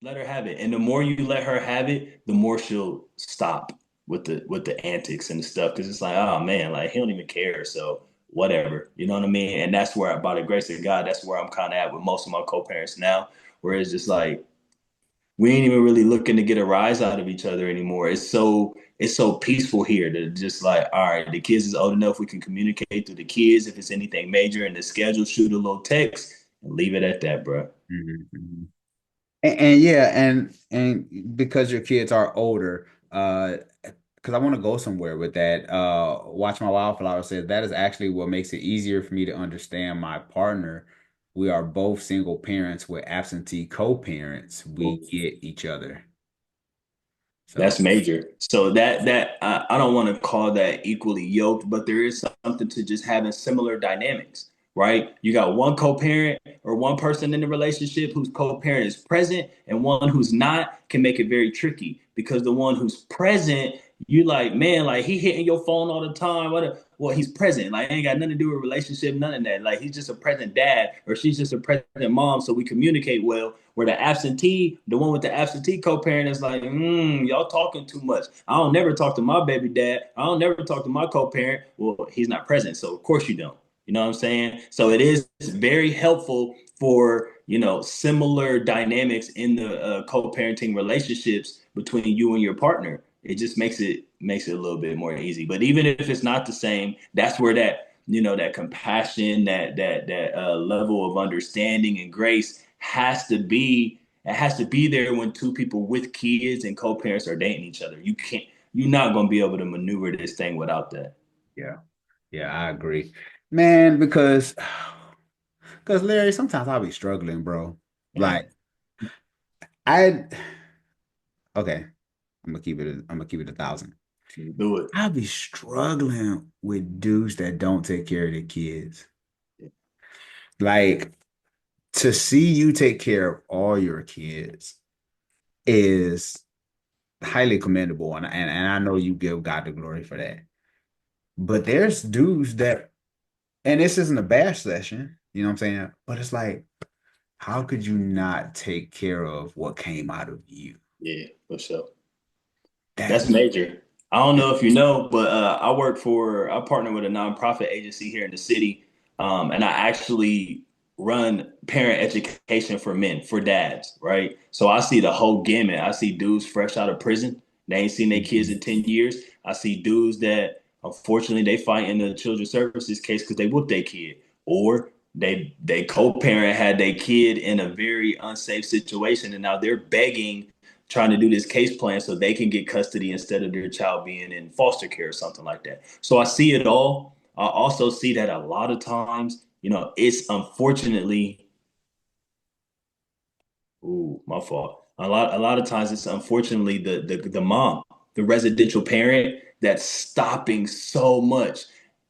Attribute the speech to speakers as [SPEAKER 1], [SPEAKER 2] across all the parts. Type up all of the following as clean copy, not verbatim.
[SPEAKER 1] Let her have it. And the more you let her have it, the more she'll stop with the antics and stuff. Cause it's like, oh man, like he don't even care. So whatever. You know what I mean? And that's where, by the grace of God, that's where I'm kind of at with most of my co-parents now, where it's just like we ain't even really looking to get a rise out of each other anymore. It's so peaceful here to just like, all right, the kids is old enough, we can communicate through the kids. If it's anything major in the schedule, shoot a little text and leave it at that, bro.
[SPEAKER 2] Mhm. And yeah, and because your kids are older, because I want to go somewhere with that. Watch My Wildflower says that is actually what makes it easier for me to understand my partner. We are both single parents with absentee co-parents. We get each other.
[SPEAKER 1] That's
[SPEAKER 2] So
[SPEAKER 1] major. So I don't want to call that equally yoked, but there is something to just having similar dynamics, right? You got one co-parent or one person in the relationship whose co-parent is present, and one who's not can make it very tricky because the one who's present, you like, man, like he hitting your phone all the time. Well, he's present. Like ain't got nothing to do with relationship, none of that. Like he's just a present dad or she's just a present mom, so we communicate well. Where the absentee, the one with the absentee co-parent is like, y'all talking too much. I don't never talk to my baby dad. I don't never talk to my co-parent. Well, he's not present, so of course you don't. You know what I'm saying? So it is very helpful for similar dynamics in the co-parenting relationships between you and your partner. It just makes it a little bit more easy. But even if it's not the same, that's where that that compassion, that level of understanding and grace has to be. It has to be there when two people with kids and co-parents are dating each other. You're not going to be able to maneuver this thing without that.
[SPEAKER 2] yeah, yeah, I agree, man. Because Larry, sometimes I'll be struggling, bro.
[SPEAKER 1] Yeah,
[SPEAKER 2] Like I, okay, I'm gonna keep it 1,000.
[SPEAKER 1] do it.
[SPEAKER 2] I'll be struggling with dudes that don't take care of their kids. Like to see you take care of all your kids is highly commendable, and I know you give God the glory for that. But there's dudes that, and this isn't a bash session, you know what I'm saying? But it's like, how could you not take care of what came out of you?
[SPEAKER 1] Yeah, for sure.
[SPEAKER 2] That,
[SPEAKER 1] That's major. I don't know if you know, but I partner with a nonprofit agency here in the city, and I actually run parent education for men, for dads, right? So I see the whole gamut. I see dudes fresh out of prison, they ain't seen their kids
[SPEAKER 2] Mhm.
[SPEAKER 1] in 10 years. I see dudes that unfortunately they fight in the children's services case because they whooped their kid, or they co-parent had their kid in a very unsafe situation, and now they're begging trying to do this case plan so they can get custody instead of their child being in foster care or something like that. So I see it all. I also see that a lot of times, it's unfortunately, ooh, my fault. A lot of times it's unfortunately the mom, the residential parent that's stopping so much.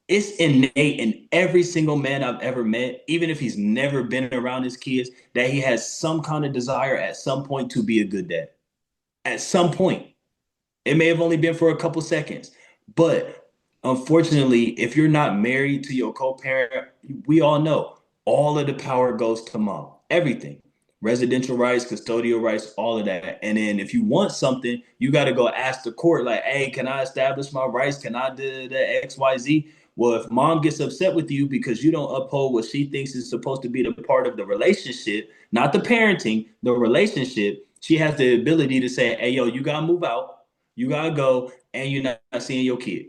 [SPEAKER 1] It's innate in every single man I've ever met, even if he's never been around his kids, that he has some kind of desire at some point to be a good dad. At some point. It may have only been for a couple seconds, but unfortunately, if you're not married to your co-parent, we all know all of the power goes to mom. Everything. Residential rights, custodial rights, all of that. And then if you want something, you got to go ask the court, like, hey, can I establish my rights? Can I do the XYZ? Well, if mom gets upset with you because you don't uphold what she thinks is supposed to be the part of the relationship, not the parenting, the relationship, she has the ability to say, hey, yo, you got to move out, you gotta go, and you're not seeing your kid.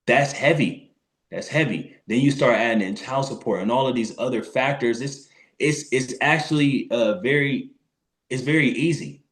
[SPEAKER 1] That's heavy. That's heavy. Then you start adding in child support and all of these other factors. It's actually it's very easy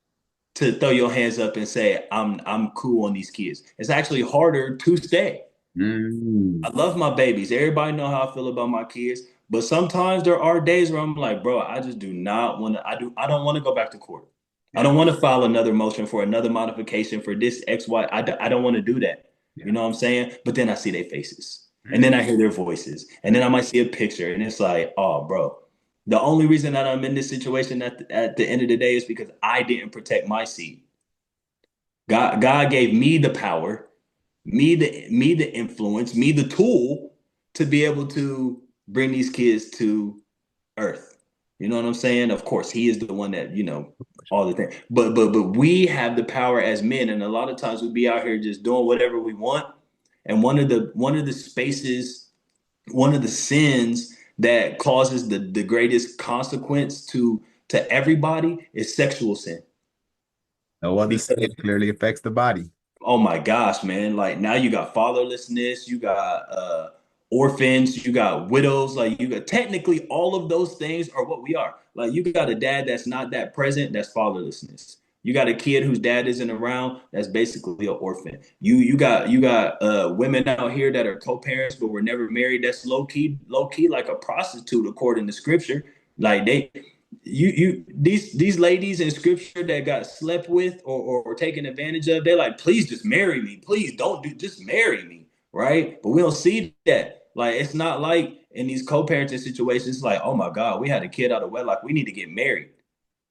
[SPEAKER 1] to throw your hands up and say I'm cool on these kids. It's actually harder to stay. I
[SPEAKER 2] Mm.
[SPEAKER 1] love my babies. Everybody know how I feel about my kids, but sometimes there are days where I'm like, bro, I just do not want to. I don't want to go back to court. I
[SPEAKER 2] Yeah,
[SPEAKER 1] don't want to file another motion for another modification for this X, Y. I don't want to do that. You
[SPEAKER 2] yeah.
[SPEAKER 1] know what I'm saying? But then I see their faces, and
[SPEAKER 2] Mm.
[SPEAKER 1] then I hear their voices, and then I might see a picture, and it's like, oh, bro. The only reason that I'm in this situation at the end of the day is because I didn't protect my seed. God gave me the power, me the influence, me the tool to be able to bring these kids to earth. You know what I'm saying? Of course, he is the one that, all the thing. But we have the power as men, and a lot of times we be out here just doing whatever we want. And one of the spaces, one of the sins that causes the greatest consequence to everybody is sexual sin.
[SPEAKER 2] No other
[SPEAKER 1] Because
[SPEAKER 2] sin clearly affects the body.
[SPEAKER 1] oh my gosh, man, like now you got fatherlessness, you got orphans, you got widows, like you got technically all of those things are what we are. Like you got a dad that's not that present, that's fatherlessness. You got a kid whose dad isn't around, that's basically an orphan. You got women out here that are co-parents but were never married, that's low key like a prostitute according to scripture. Like these ladies in scripture that got slept with or taken advantage of, they're like, please just marry me. Please don't do just marry me. Right. But we don't see that. Like it's not like in these co-parenting situations, it's like, oh my God, we had a kid out of wedlock. We need to get married.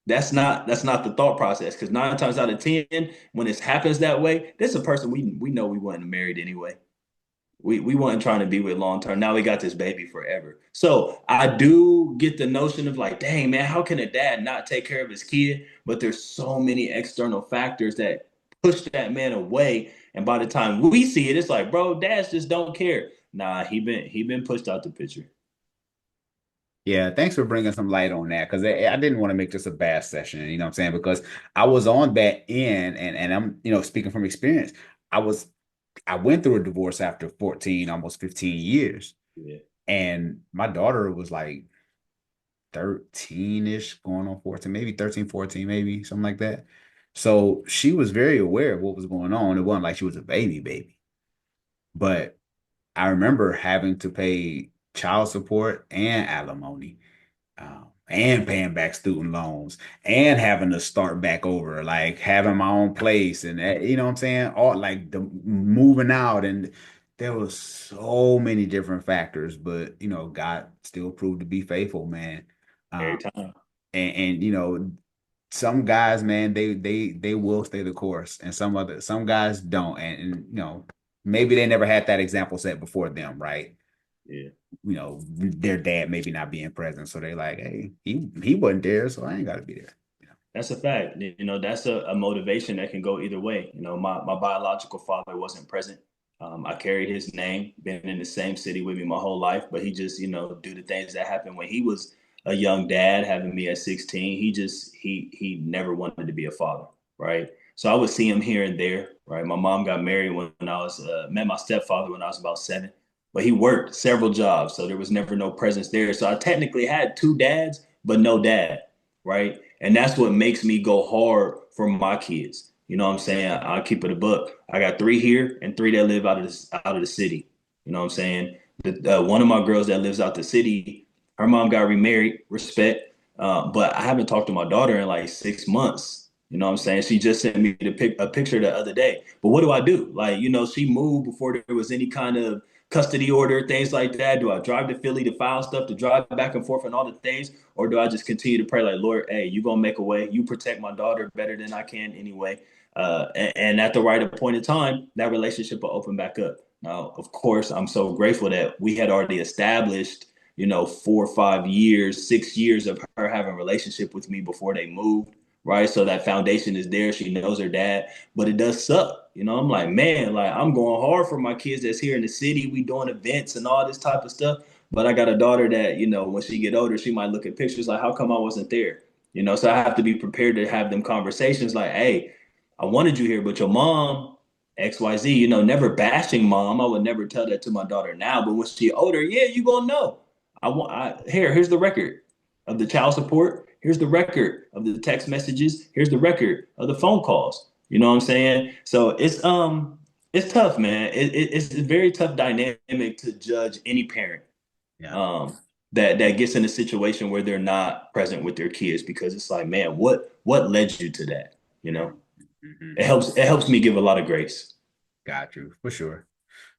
[SPEAKER 1] That's not the thought process. Because 9 times out of 10, when this happens that way, this is a person we know we wouldn't have married anyway. We weren't trying to be with long term. Now we got this baby forever. So I do get the notion of like, dang man, how can a dad not take care of his kid? But there's so many external factors that push that man away. And by the time we see it, it's like, bro, dads just don't care. Nah, he been pushed out the picture.
[SPEAKER 2] Yeah, thanks for bringing some light on that because I didn't want to make this a bad session, you know what I'm saying? Because I was on that end and I'm, speaking from experience, I was I went through a divorce after 14, almost 15 years.
[SPEAKER 1] Yeah,
[SPEAKER 2] And my daughter was like 13-ish, going on 14, maybe 13, 14, maybe something like that. So she was very aware of what was going on. It wasn't like she was a baby. But I remember having to pay child support and alimony, and paying back student loans and having to start back over, like having my own place and you know what I'm saying? All like the moving out, and there was so many different factors, but God still proved to be faithful, man.
[SPEAKER 1] every
[SPEAKER 2] Um,
[SPEAKER 1] time.
[SPEAKER 2] and some guys, man, they will stay the course, and some guys don't, and maybe they never had that example set before them, right?
[SPEAKER 1] Yeah.
[SPEAKER 2] Their dad maybe not being present. So they like, hey, he wasn't there, so I ain't gotta be there.
[SPEAKER 1] That's a fact. That's a motivation that can go either way. My biological father wasn't present. I carried his name, been in the same city with me my whole life, but he just, due to things that happened when he was a young dad, having me at 16, he never wanted to be a father, right? So I would see him here and there, right? My mom got married when I was met my stepfather when I was about 7, but he worked several jobs, so there was never no presence there. So I technically had two dads, but no dad, right? And that's what makes me go hard for my kids. You know what I'm saying? I'll keep it a buck. I got three here and three that live out of the city. You know what I'm saying? One of my girls that lives out the city, her mom got remarried, respect. But I haven't talked to my daughter in like 6 months. You know what I'm saying? She just sent me a picture the other day. But what do I do? Like, she moved before there was any kind of custody order, things like that. Do I drive to Philly to file stuff, to drive back and forth and all the things? Or do I just continue to pray like, Lord, hey, you gonna make a way. You protect my daughter better than I can anyway. And at the right appointed time, that relationship will open back up. Now, of course, I'm so grateful that we had already established, 4 or 5 years, 6 years of her having a relationship with me before they moved, right? So that foundation is there. She knows her dad, but it does suck. I'm like, man, like I'm going hard for my kids that's here in the city. We doing events and all this type of stuff. But I got a daughter that, when she get older, she might look at pictures like, how come I wasn't there? So I have to be prepared to have them conversations like, hey, I wanted you here, but your mom, XYZ, never bashing mom. I would never tell that to my daughter now. But when she older, yeah, you gonna know. Here's the record of the child support. Here's the record of the text messages. Here's the record of the phone calls. You know what I'm saying? So it's tough, man. It's a very tough dynamic to judge any parent
[SPEAKER 2] Yeah.
[SPEAKER 1] um, that gets in a situation where they're not present with their kids because it's like, man, what led you to that? You know,
[SPEAKER 2] Mm-hmm.
[SPEAKER 1] it helps me give a lot of grace.
[SPEAKER 2] Got you for sure.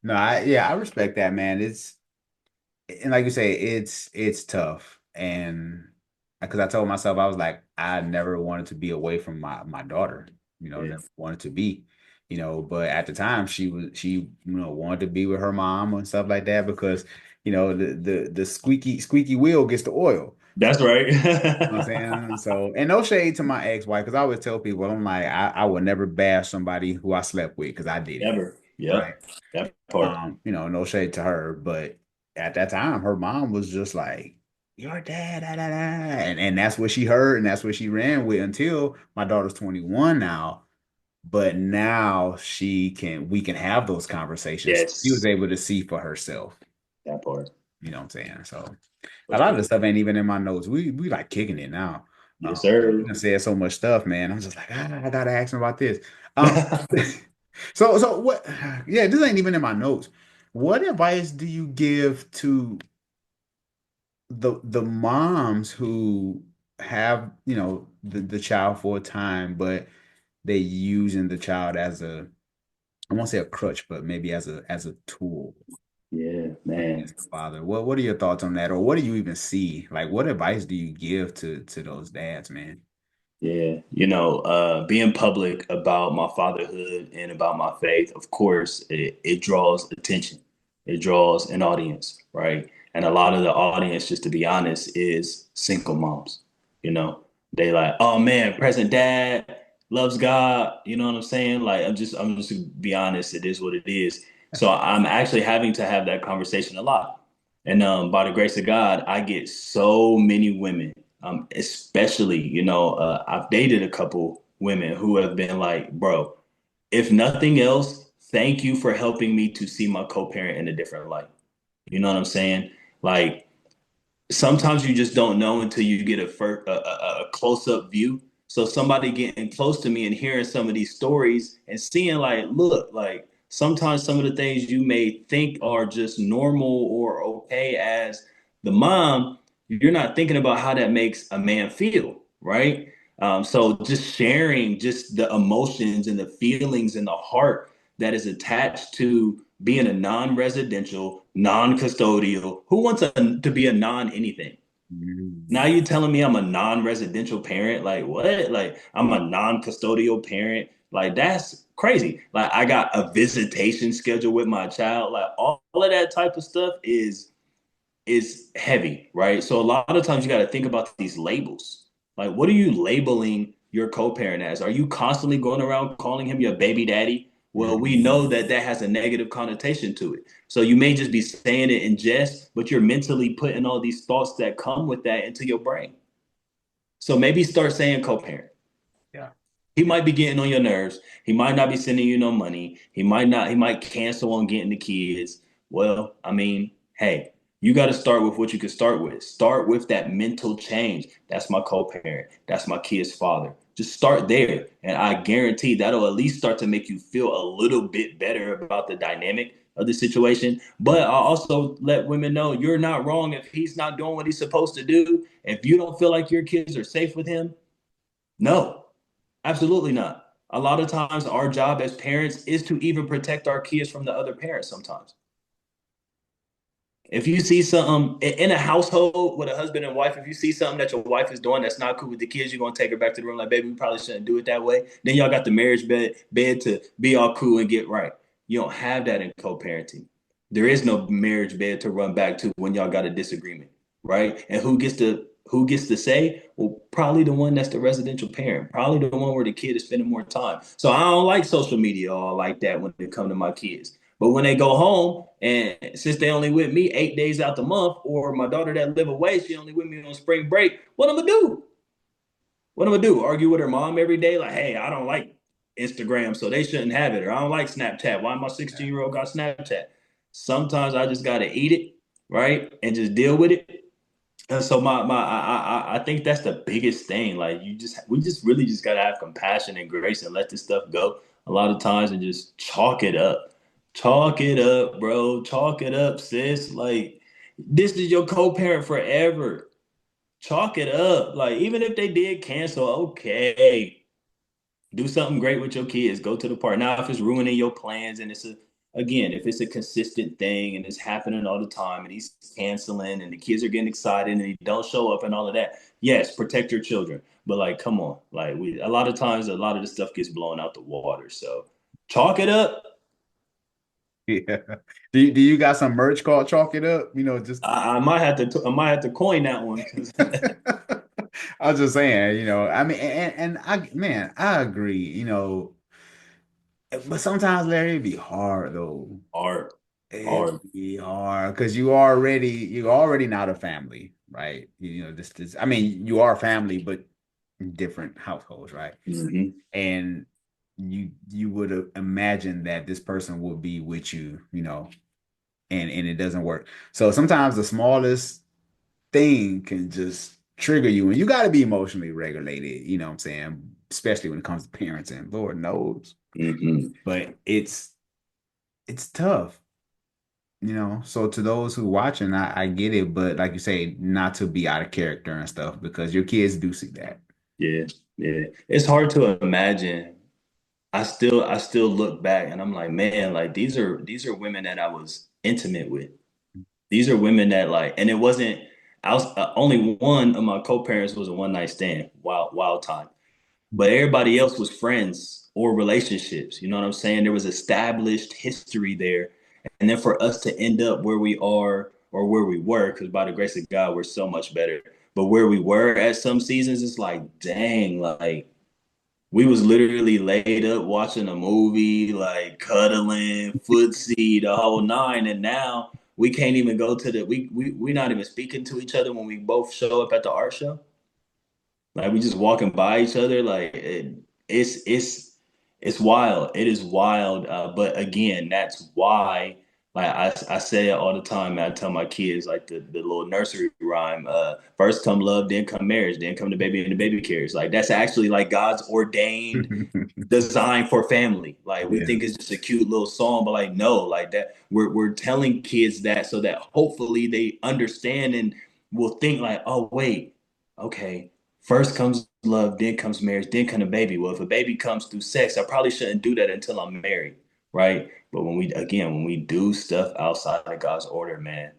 [SPEAKER 2] No, I respect that, man. And like you say, it's tough. And because I told myself, I was like, I never wanted to be away from my daughter,
[SPEAKER 1] Yeah,
[SPEAKER 2] never wanted to be, but at the time she wanted to be with her mom and stuff like that because the squeaky wheel gets the oil.
[SPEAKER 1] That's
[SPEAKER 2] You know what
[SPEAKER 1] right.
[SPEAKER 2] I'm saying? So, and no shade to my ex-wife, because I always tell people, I'm like, I would never bash somebody who I slept with because I did it.
[SPEAKER 1] Never.
[SPEAKER 2] Right.
[SPEAKER 1] Yep. That part.
[SPEAKER 2] No shade to her, but at that time, her mom was just like, "Your dad, da, da, da." And that's what she heard, and that's what she ran with until my daughter's 21 now. But now we can have those conversations. She was
[SPEAKER 1] Yes.
[SPEAKER 2] able to see for herself.
[SPEAKER 1] That part.
[SPEAKER 2] You know what I'm saying? So
[SPEAKER 1] For
[SPEAKER 2] a lot of the
[SPEAKER 1] sure.
[SPEAKER 2] stuff ain't even in my notes. We like kicking it now.
[SPEAKER 1] Yes,
[SPEAKER 2] We
[SPEAKER 1] sir.
[SPEAKER 2] done said so much stuff, man. I'm just like, I gotta ask him about this. Um, so what? Yeah, this ain't even in my notes. What advice do you give to the moms who have, the child for a time, but they using the child as I won't say a crutch, but maybe as a tool
[SPEAKER 1] Yeah, man.
[SPEAKER 2] against the father. What are your thoughts on that? Or what do you even see? Like what advice do you give to those dads, man?
[SPEAKER 1] Yeah, being public about my fatherhood and about my faith, of course, it draws attention. It draws an audience, right? And a lot of the audience, just to be honest, is single moms. You know, they like, oh man, present dad loves God. You know what I'm saying? Like, I'm just to be honest, it is what it is. So I'm actually having to have that conversation a lot. And by the grace of God, I get so many women especially, I've dated a couple women who have been like, bro, if nothing else, thank you for helping me to see my co-parent in a different light. You know what I'm saying? Like, sometimes you just don't know until you get a close up view. So somebody getting close to me and hearing some of these stories and seeing like, look, like sometimes some of the things you may think are just normal or okay as the mom, you're not thinking about how that makes a man feel, right? So just sharing just the emotions and the feelings and the heart that is attached to being a non-residential, non-custodial. Who wants to be a non-anything? Now
[SPEAKER 2] Mm.
[SPEAKER 1] you telling me I'm a non-residential parent? Like what? Like I'm a non-custodial parent? Like that's crazy. Like I got a visitation schedule with my child. Like all of that type of stuff is heavy, right? So a lot of times you got to think about these labels. Like, what are you labeling your co-parent as? Are you constantly going around calling him your baby daddy? Well, we know
[SPEAKER 2] Mm.
[SPEAKER 1] that that has a negative connotation to it. So you may just be saying it in jest, but you're mentally putting all these thoughts that come with that into your brain. So maybe start saying co-parent.
[SPEAKER 2] Yeah.
[SPEAKER 1] He might be getting on your nerves. He might not be sending you no money. He might cancel on getting the kids. Well, I mean, hey, you got to start with what you can start with. Start with that mental change. That's my co-parent. That's my kid's father. Just start there. And I guarantee that'll at least start to make you feel a little bit better about the dynamic of the situation. But I also let women know you're not wrong if he's not doing what he's supposed to do. If you don't feel like your kids are safe with him, no, absolutely not. A lot of times, our job as parents is to even protect our kids from the other parents sometimes. If you see something in a household with a husband and wife, if you see something that your wife is doing that's not cool with the kids, you're gonna take her back to the room like, baby, we probably shouldn't do it that way. Then y'all got the marriage bed to be all cool and get right. You don't have that in co-parenting. There is no marriage bed to run back to when y'all got a disagreement, right? And who gets to say? Well, probably the one that's the residential parent, probably the one where the kid is spending more time. So I don't like social media all like that when it come to my kids. But when they go home, and since they only with me 8 days out the month, or my daughter that live away, she only with me on spring break, what I'm gonna do? What I'm gonna do? Argue with her mom every day? Like, hey, I don't like Instagram, so they shouldn't have it. Or I don't like Snapchat. Why my 16-year-old got Snapchat? Sometimes I just gotta eat it, right? And just deal with it. And so I think that's the biggest thing. Like we just really just gotta have compassion and grace and let this stuff go a lot of times and just chalk it up. Chalk it up, bro. Chalk it up, sis. Like this is your co-parent forever. Chalk it up. Like even if they did cancel, okay. Do something great with your kids. Go to the park. Now, if it's ruining your plans and if it's a consistent thing and it's happening all the time and he's canceling and the kids are getting excited and he don't show up and all of that, yes, protect your children. But like, come on, like a lot of times, a lot of this stuff gets blown out the water. So chalk it up.
[SPEAKER 2] Yeah. Do you got some merch called Chalk It Up? You know, just
[SPEAKER 1] I might have to coin that one because
[SPEAKER 2] I was just saying, you know, I mean, and I, man, I agree, you know, but sometimes, Larry, it'd be hard though.
[SPEAKER 1] hard,
[SPEAKER 2] It'd
[SPEAKER 1] hard.
[SPEAKER 2] be hard because you're already not a family, right? You know, this, I mean, you are a family, but different households, right?
[SPEAKER 1] Hmm.
[SPEAKER 2] And you would have imagined that this person would be with you, you know, and it doesn't work. So sometimes the smallest thing can just trigger you, and you got to be emotionally regulated. You know what I'm saying? Especially when it comes to parents, and Lord knows,
[SPEAKER 1] Hmm.
[SPEAKER 2] but it's tough, you know. So to those who watching, I get it, but like you say, not to be out of character and stuff because your kids do see that.
[SPEAKER 1] Yeah, yeah. It's hard to imagine. I still look back and I'm like, man, like these are women that I was intimate with. These are women that like, and it wasn't. I was only one of my co-parents was a one night stand, wild time. But everybody else was friends or relationships. You know what I'm saying? There was established history there. And then for us to end up where we are or where we were, because by the grace of God, we're so much better. But where we were at some seasons, it's like, dang, like we was literally laid up watching a movie, like cuddling, footsie, the whole nine. And now we can't even go to we're not even speaking to each other when we both show up at the art show. Like we just walking by each other, like it's wild. It is wild. But again, that's why, like I say it all the time. And I tell my kids like the little nursery rhyme. First come love, then come marriage, then come the baby and the baby carriage. Like that's actually like God's ordained design for family. Like we
[SPEAKER 2] Yeah.
[SPEAKER 1] think it's just a cute little song, but like no, like that we're telling kids that so that hopefully they understand and will think like, oh wait, okay, first comes love, then comes marriage, then come the baby. Well, if a baby comes through sex, I probably shouldn't do that until I'm married, right? But when we do stuff outside of God's order, man,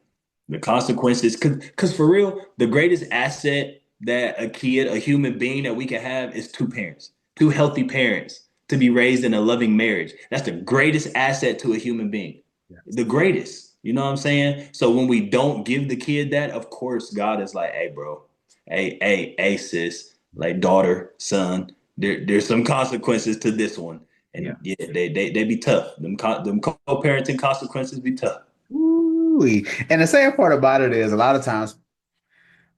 [SPEAKER 1] the consequences, cause for real, the greatest asset that a kid, a human being that we can have is two parents, two healthy parents to be raised in a loving marriage. That's the greatest asset to a human being. The greatest. You know what I'm saying? So when we don't give the kid that, of course, God is like, hey, bro, hey, sis, like daughter, son, there's some consequences to this one.
[SPEAKER 2] Yeah.
[SPEAKER 1] And yeah, they be tough. Them co-parenting consequences be tough.
[SPEAKER 2] Ooh. And the sad part about it is a lot of times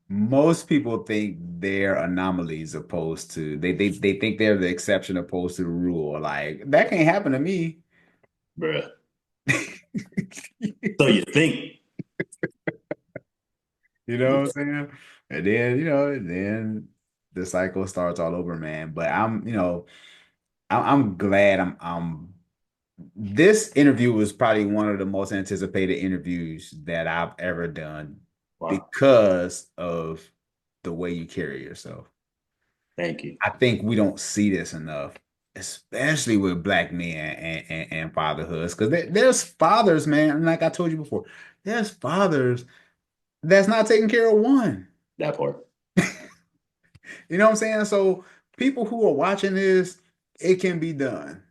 [SPEAKER 2] most people think they're anomalies opposed to they think they're the exception opposed to the rule. Like that can't happen to me.
[SPEAKER 1] Bruh. So you think,
[SPEAKER 2] You know what I'm saying? And then, you know, then the cycle starts all over, man. But I'm, you know, I'm glad this interview was probably one of the most anticipated interviews that I've ever done
[SPEAKER 1] wow,
[SPEAKER 2] because of the way you carry yourself.
[SPEAKER 1] thank you.
[SPEAKER 2] I think we don't see this enough, especially with black men and fatherhoods. Because there's fathers, man, and like I told you before, there's fathers that's not taking care of one.
[SPEAKER 1] That part,
[SPEAKER 2] You know what I'm saying? So people who are watching this, it can be done.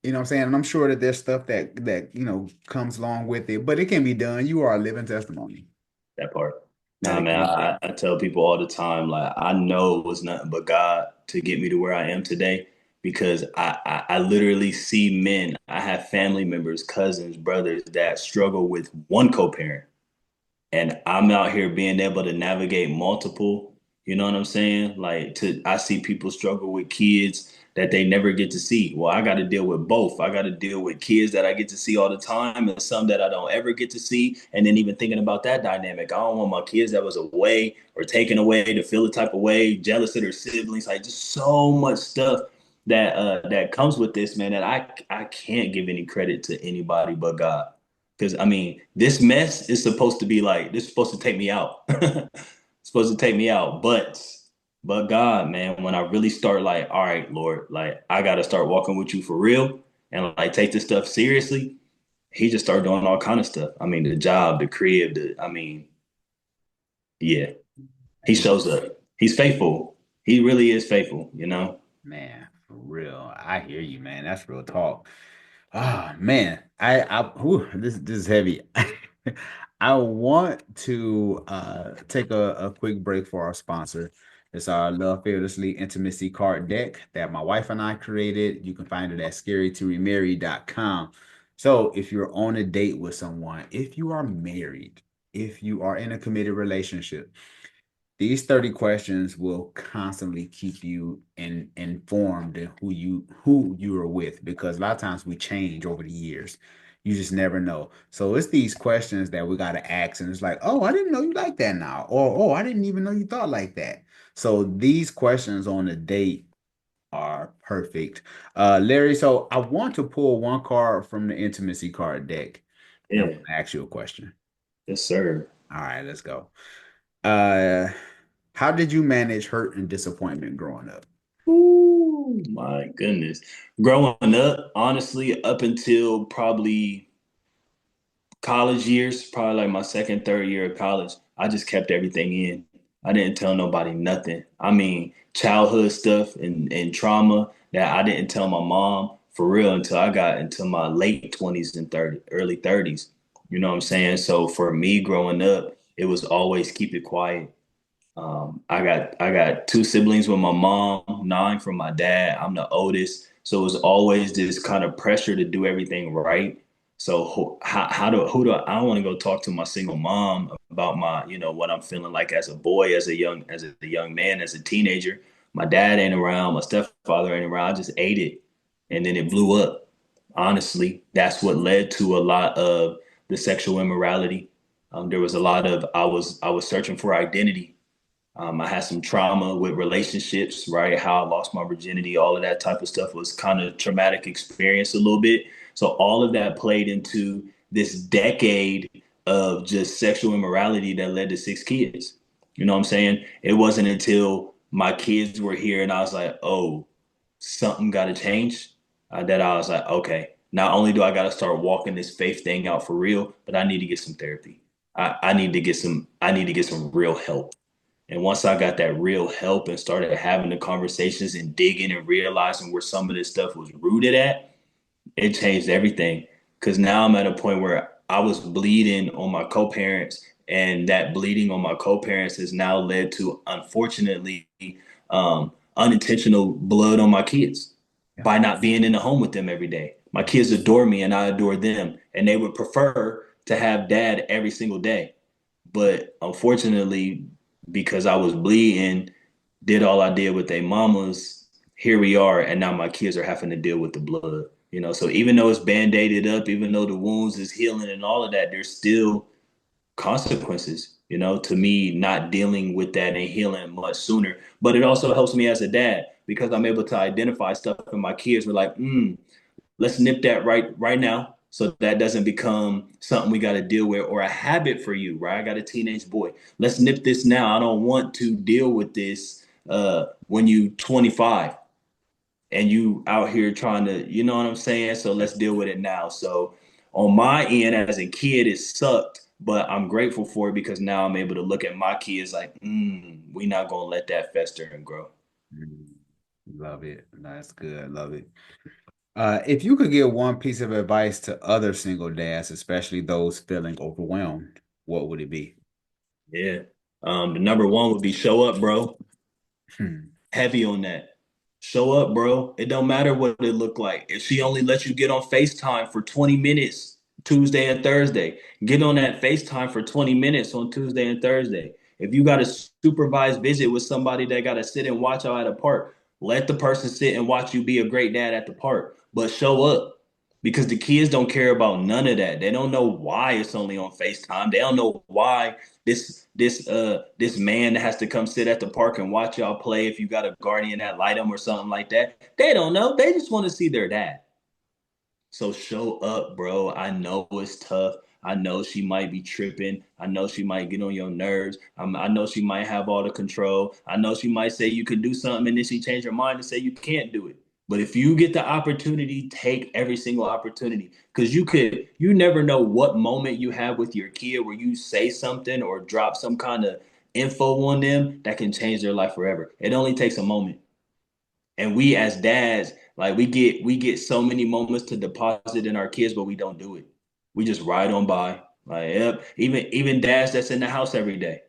[SPEAKER 2] You know what I'm saying? And I'm sure that there's stuff that you know comes along with it, but it can be done. You are a living testimony
[SPEAKER 1] that part.
[SPEAKER 2] that
[SPEAKER 1] Nah,
[SPEAKER 2] it
[SPEAKER 1] man,
[SPEAKER 2] can be done.
[SPEAKER 1] I tell people all the time, like I know it was nothing but God to get me to where I am today because I literally see men. I have family members, cousins, brothers that struggle with one co-parent. And I'm out here being able to navigate multiple, you know what I'm saying? Like to I see people struggle with kids that they never get to see. Well, I got to deal with both. I got to deal with kids that I get to see all the time and some that I don't ever get to see. And then even thinking about that dynamic, I don't want my kids that was away or taken away to feel a type of way, jealous of their siblings, like just so much stuff that comes with this, man, that I can't give any credit to anybody but God. Because I mean, this mess is supposed to be like this is supposed to take me out. It's supposed to take me out. But God, man, when I really start like, all right, Lord, like I gotta start walking with you for real and like take this stuff seriously, he just started doing all kind of stuff. I mean, the job, the crib, I mean, yeah, he
[SPEAKER 2] Amen.
[SPEAKER 1] shows up. He's faithful. He really is faithful, you know?
[SPEAKER 2] Man, for real. I hear you, man. That's real talk. Oh man, this is heavy. I want to take a quick break for our sponsor. It's our Love Fearlessly Intimacy Card deck that my wife and I created. You can find it at scarytoremarry.com. So if you're on a date with someone, if you are married, if you are in a committed relationship, these 30 questions will constantly keep you informed in who you are with, because a lot of times we change over the years. You just never know. So it's these questions that we got to ask, and it's like, oh, I didn't know you like that now, or oh, I didn't even know you thought like that. So these questions on a date are perfect. Larry, so I want to pull one card from the intimacy card deck, and I
[SPEAKER 1] Yeah,
[SPEAKER 2] want to ask you a question.
[SPEAKER 1] yes, sir.
[SPEAKER 2] All right, let's go. Uh, how did you manage hurt and disappointment growing up?
[SPEAKER 1] Ooh, my goodness. Growing up, honestly, up until probably college years, probably like my second, third year of college, I just kept everything in. I didn't tell nobody nothing. I mean, childhood stuff and trauma that I didn't tell my mom for real until I got into my late 20s and 30, early 30s. You know what I'm saying? So for me growing up, it was always keep it quiet. I got two siblings with my mom, nine from my dad. I'm the oldest, so it was always this kind of pressure to do everything right. So who do I don't want to go talk to my single mom about my what I'm feeling like as a boy, as a young man, as a teenager. My dad ain't around, my stepfather ain't around. I just ate it, and then it blew up. Honestly, that's what led to a lot of the sexual immorality. There was a lot of I was searching for identity. I had some trauma with relationships, right? How I lost my virginity, all of that type of stuff was kind of traumatic experience a little bit. So all of that played into this decade of just sexual immorality that led to six kids. You know what I'm saying? It wasn't until my kids were here and I was like, oh, something got to change. That I was like, okay, not only do I got to start walking this faith thing out for real, but I need to get some therapy. I need to get some real help. And once I got that real help and started having the conversations and digging and realizing where some of this stuff was rooted at, it changed everything. Because now I'm at a point where I was bleeding on my co-parents, and that bleeding on my co-parents has now led to, unfortunately, unintentional blood on my kids
[SPEAKER 2] Yeah.
[SPEAKER 1] by not being in the home with them every day. My kids adore me and I adore them, and they would prefer to have dad every single day. But unfortunately, because I was bleeding, did all I did with their mamas, here we are, and now my kids are having to deal with the blood. So even though it's band-aided up, even though the wounds is healing and all of that, there's still consequences, to me not dealing with that and healing much sooner. But it also helps me as a dad because I'm able to identify stuff and my kids were like, let's nip that right now so that doesn't become something we got to deal with or a habit for you, right? I got a teenage boy. Let's nip this now. I don't want to deal with this when you 25 and you out here trying to, you know what I'm saying? So let's deal with it now. So on my end as a kid, it sucked, but I'm grateful for it because now I'm able to look at my kids like, we not gonna let that fester and grow.
[SPEAKER 2] Mm, love it. That's good. Love it. If you could give one piece of advice to other single dads, especially those feeling overwhelmed, what would it be?
[SPEAKER 1] Yeah. The number one would be show up, bro.
[SPEAKER 2] Hmm.
[SPEAKER 1] Heavy on that. Show up, bro. It don't matter what it look like. If she only lets you get on FaceTime for 20 minutes Tuesday and Thursday, get on that FaceTime for 20 minutes on Tuesday and Thursday. If you got a supervised visit with somebody that got to sit and watch out at a park, let the person sit and watch you be a great dad at the park. But show up because the kids don't care about none of that. They don't know why it's only on FaceTime. They don't know why this man has to come sit at the park and watch y'all play if you got a guardian that light them or something like that. They don't know. They just want to see their dad. So show up, bro. I know it's tough. I know she might be tripping. I know she might get on your nerves. I know she might have all the control. I know she might say you can do something and then she change her mind and say you can't do it. But if you get the opportunity, take every single opportunity because you never know what moment you have with your kid where you say something or drop some kind of info on them that can change their life forever. It only takes a moment. And we as dads, Like we get so many moments to deposit in our kids, but we don't do it. We just ride on by. Like, yep. Even dads that's in the house every day,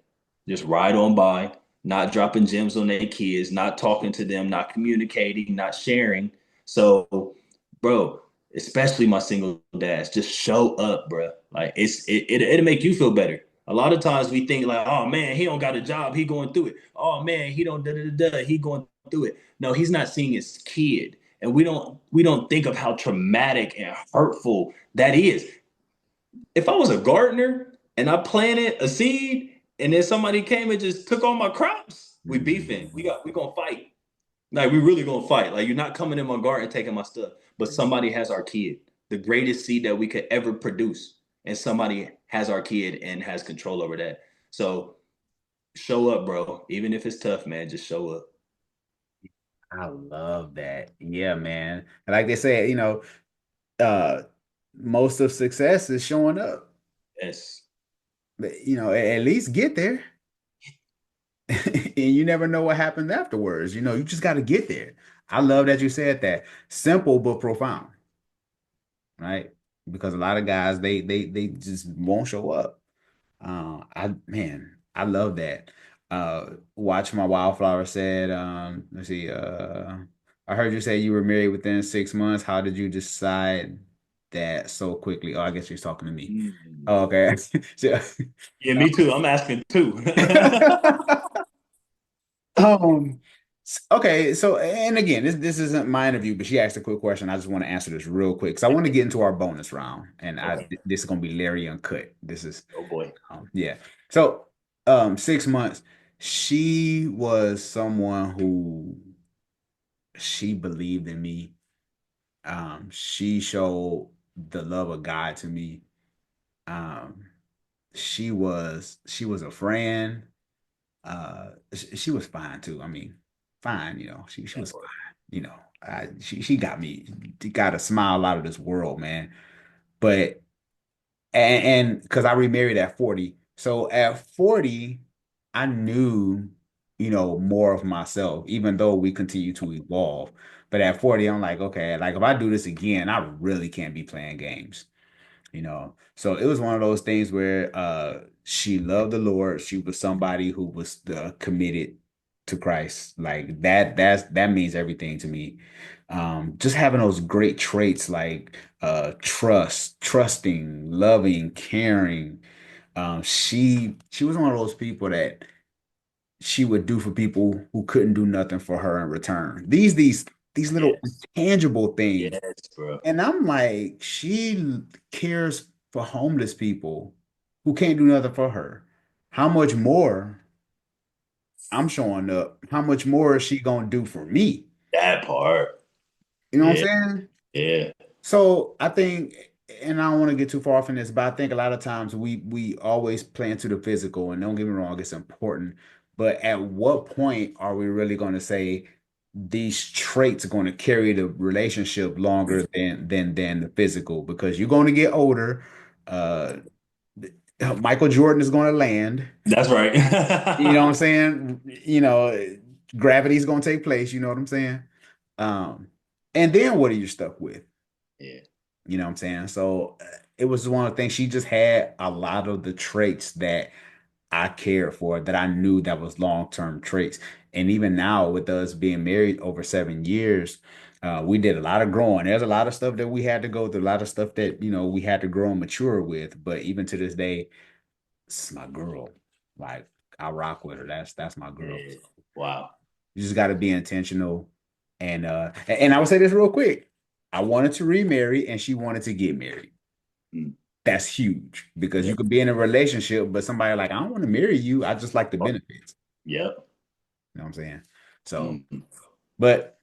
[SPEAKER 1] just ride on by, not dropping gems on their kids, not talking to them, not communicating, not sharing. So, bro, especially my single dads, just show up, bro. Like it'll make you feel better. A lot of times we think like, oh man, he don't got a job, he going through it. Oh man, he don't da da da da, he going through it. No, he's not seeing his kid, and we don't think of how traumatic and hurtful that is. If I was a gardener and I planted a seed, and then somebody came and just took all my crops, we beefing.
[SPEAKER 2] Mhm.
[SPEAKER 1] We gonna fight. Like we really gonna fight. Like you're not coming in my garden taking my stuff, but somebody has our kid, the greatest seed that we could ever produce, and somebody has our kid and has control over that. So show up, bro. Even if it's tough, man, just show up.
[SPEAKER 2] I love that. Yeah, man. And like they say, uh, most of success is showing up.
[SPEAKER 1] Yes,
[SPEAKER 2] But, at least get there. And you never know what happens afterwards. You just got to get there. I love that you said that. Simple but profound, right? Because a lot of guys they just won't show up. I love that. Watch My Wildflower said, let's see, I heard you say you were married within 6 months. How did you decide that so quickly? Oh, I guess she's talking to me.
[SPEAKER 1] mm.
[SPEAKER 2] Oh, okay. So-
[SPEAKER 1] Yeah, me too. I'm asking too.
[SPEAKER 2] Um, okay, so and again, this isn't my interview, but she asked a quick question. I just want to answer this real quick because I want to get into our bonus round, and
[SPEAKER 1] Okay.
[SPEAKER 2] this is gonna be Larry Uncut. This is
[SPEAKER 1] Oh boy.
[SPEAKER 2] yeah. So 6 months, she was someone who she believed in me. She showed the love of God to me. Um, she was a friend. She was fine too. I mean, fine, she
[SPEAKER 1] That
[SPEAKER 2] was
[SPEAKER 1] part.
[SPEAKER 2] fine, she got me, got a smile out of this world, man. But and because I remarried at 40. So at 40, I knew, more of myself, even though we continue to evolve. But at 40, I'm like, okay, like if I do this again, I really can't be playing games. So it was one of those things where she loved the Lord. She was somebody who was committed to Christ. Like that means everything to me. Just having those great traits like trusting, loving, caring. She was one of those people that she would do for people who couldn't do nothing for her in return. These little
[SPEAKER 1] Yes.
[SPEAKER 2] intangible things,
[SPEAKER 1] Yes, bro.
[SPEAKER 2] and I'm like, she cares for homeless people who can't do nothing for her. How much more I'm showing up? How much more is she gonna do for me?
[SPEAKER 1] That part.
[SPEAKER 2] You know what
[SPEAKER 1] Yeah.
[SPEAKER 2] I'm saying?
[SPEAKER 1] Yeah.
[SPEAKER 2] So I think, and I don't want to get too far from this, but I think a lot of times we always play into the physical, and don't get me wrong, it's important. But at what point are we really going to say these traits are going to carry the relationship longer than the physical? Because you're going to get older. Uh, Michael Jordan is going to land.
[SPEAKER 1] That's right.
[SPEAKER 2] You know what I'm saying? Gravity's going to take place. You know what I'm saying? Um, and then what are you stuck with?
[SPEAKER 1] Yeah.
[SPEAKER 2] You know what I'm saying? So it was one of the things. She just had a lot of the traits that I cared for, that I knew that was long-term traits. And even now, with us being married over 7 years, we did a lot of growing. There's a lot of stuff that we had to go through, a lot of stuff that, we had to grow and mature with. But even to this day, this is my girl. Like, I rock with her. That's my girl.
[SPEAKER 1] Yeah. Wow.
[SPEAKER 2] You just got to be intentional. And I would say this real quick. I wanted to remarry and she wanted to get married.
[SPEAKER 1] Mm.
[SPEAKER 2] That's huge because
[SPEAKER 1] Yeah.
[SPEAKER 2] you could be in a relationship, but somebody like, I don't want to marry you. I just like the benefits.
[SPEAKER 1] Yep.
[SPEAKER 2] You know what I'm saying? So,
[SPEAKER 1] Mm.
[SPEAKER 2] but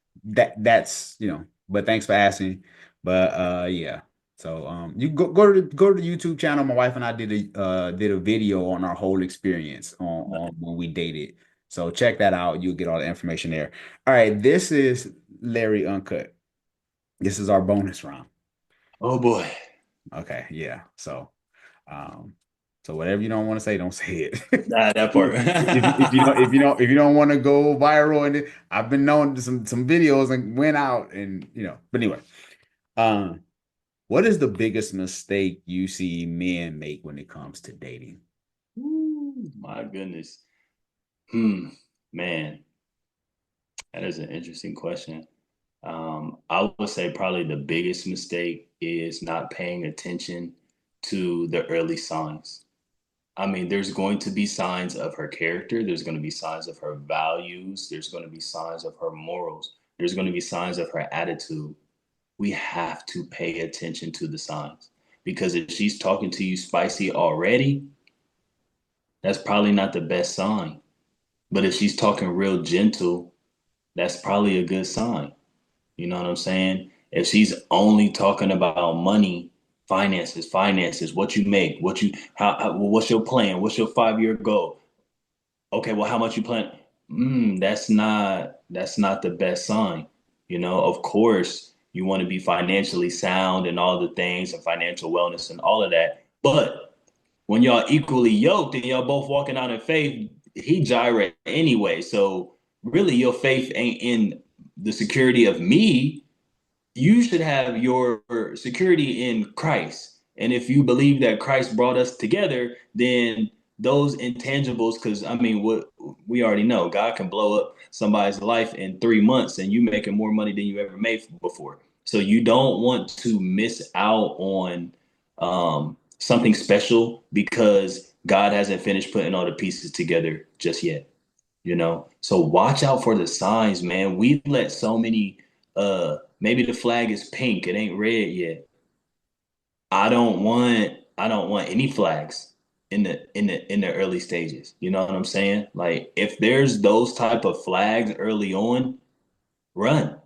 [SPEAKER 2] but thanks for asking. But yeah. So you go to the YouTube channel. My wife and I did a video on our whole experience on when we dated. So check that out. You'll get all the information there. All right, this is Larry Uncut. This is our bonus round.
[SPEAKER 1] Oh boy.
[SPEAKER 2] Okay, yeah. So um So whatever you don't want to say, don't say it.
[SPEAKER 1] Nah, that part.
[SPEAKER 2] If you don't want to go viral, and I've been known to some videos and went out and but anyway, um, what is the biggest mistake you see men make when it comes to dating?
[SPEAKER 1] Ooh, my goodness. Hmm, man, that is an interesting question. I would say probably the biggest mistake is not paying attention to the early signs. I mean, there's going to be signs of her character. There's going to be signs of her values. There's going to be signs of her morals. There's going to be signs of her attitude. We have to pay attention to the signs because if she's talking to you spicy already, that's probably not the best sign. But if she's talking real gentle, that's probably a good sign. You know what I'm saying? If she's only talking about money, finances, what you make, what's your plan? What's your 5 year goal? Okay, well, how much you plan? That's not the best sign. Of course, you want to be financially sound and all the things and financial wellness and all of that. But when y'all equally yoked and y'all both walking out in faith, he gyrate anyway. So really, your faith ain't in the security of me. You should have your security in Christ. And if you believe that Christ brought us together, then those intangibles, because I mean, what we already know, God can blow up somebody's life in 3 months and you making more money than you ever made before. So you don't want to miss out on something special because God hasn't finished putting all the pieces together just yet. So watch out for the signs, man. We let so many maybe the flag is pink, it ain't red yet. I don't want any flags in the early stages. You know what I'm saying? Like if there's those type of flags early on, run.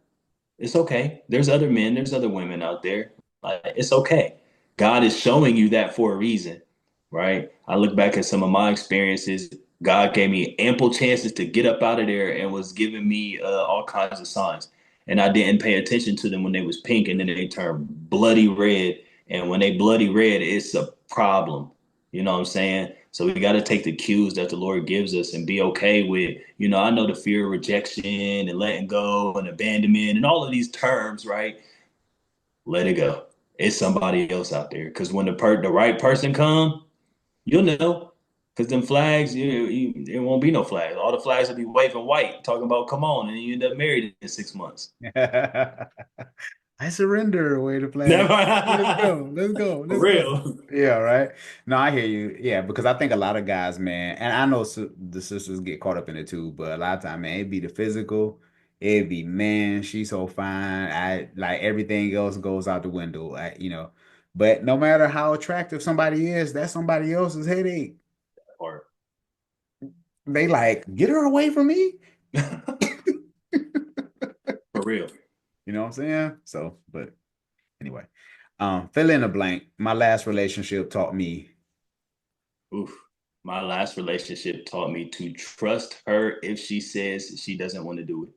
[SPEAKER 1] It's okay. There's other men, there's other women out there. Like it's okay. God is showing you that for a reason, right? I look back at some of my experiences. God gave me ample chances to get up out of there and was giving me all kinds of signs. And I didn't pay attention to them when they was pink and then they turned bloody red. And when they bloody red, it's a problem. You know what I'm saying? So we got to take the cues that the Lord gives us and be okay with, I know the fear of rejection and letting go and abandonment and all of these terms, right? Let it go. It's somebody else out there. Because when the right person come, you'll know. Because them flags, it won't be no flags. All the flags will be waving white, talking about come on, and you end up married in 6 months.
[SPEAKER 2] I surrender. Way to play. Let's
[SPEAKER 1] Never.
[SPEAKER 2] go. Let's go.
[SPEAKER 1] For
[SPEAKER 2] Let's go.
[SPEAKER 1] real.
[SPEAKER 2] Yeah, right. No, I hear you. Yeah, because I think a lot of guys, man, and I know the sisters get caught up in it too, but a lot of time, man, it'd be the physical. It'd be, man, she's so fine. I like everything else goes out the window. But no matter how attractive somebody is, that's somebody else's headache.
[SPEAKER 1] Or
[SPEAKER 2] They like, get her away from me.
[SPEAKER 1] for real.
[SPEAKER 2] You know what I'm saying? So, but anyway, fill in the blank. My last relationship taught me.
[SPEAKER 1] Oof. My last relationship taught me to trust her if she says she doesn't want to do it.